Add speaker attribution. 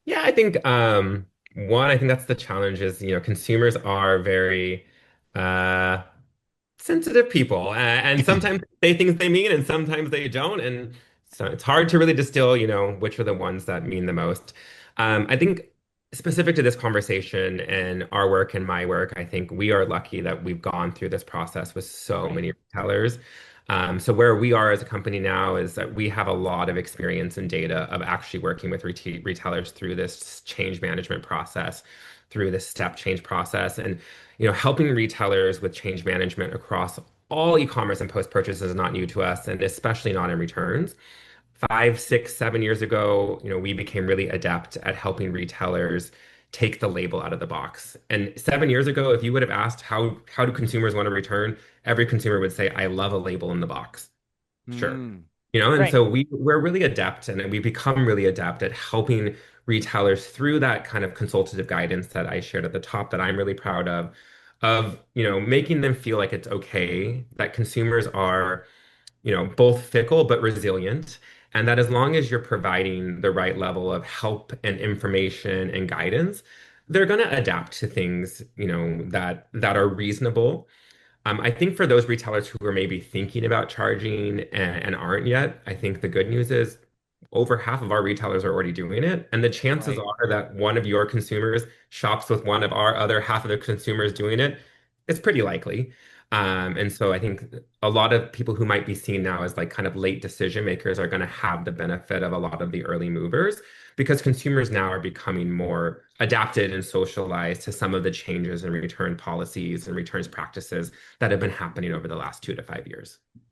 Speaker 1: Yeah, I think one, I think that's the challenge is, consumers are very uh sensitive people, and sometimes they say things they mean and sometimes they don't, and so it's hard to really distill, which are the ones that mean the most. I think specific to this conversation and our work and my work, I think we are lucky that we've gone through this process with so
Speaker 2: Right.
Speaker 1: many retailers. So where we are as a company now is that we have a lot of experience and data of actually working with retailers through this change management process, through this step change process, and helping retailers with change management across all e-commerce and post-purchase is not new to us, and especially not in returns. 5, 6, 7 years ago, we became really adept at helping retailers take the label out of the box. And 7 years ago, if you would have asked how do consumers want to return, every consumer would say, "I love a label in the box." Sure.
Speaker 2: Mm,
Speaker 1: And
Speaker 2: right.
Speaker 1: so we're really adept and we become really adept at helping retailers through that kind of consultative guidance that I shared at the top that I'm really proud of, making them feel like it's okay, that consumers are, both fickle but resilient, and that as long as you're providing the right level of help and information and guidance, they're going to adapt to things, that are reasonable. I think for those retailers who are maybe thinking about charging and aren't yet, I think the good news is over half of our retailers are already doing it. And the chances
Speaker 2: Right.
Speaker 1: are that one of your consumers shops with one of our other half of the consumers doing it. It's pretty likely. And so I think a lot of people who might be seen now as like kind of late decision makers are going to have the benefit of a lot of the early movers because consumers now are becoming more adapted and socialized to some of the changes in return policies and returns practices that have been happening over the last 2 to 5 years.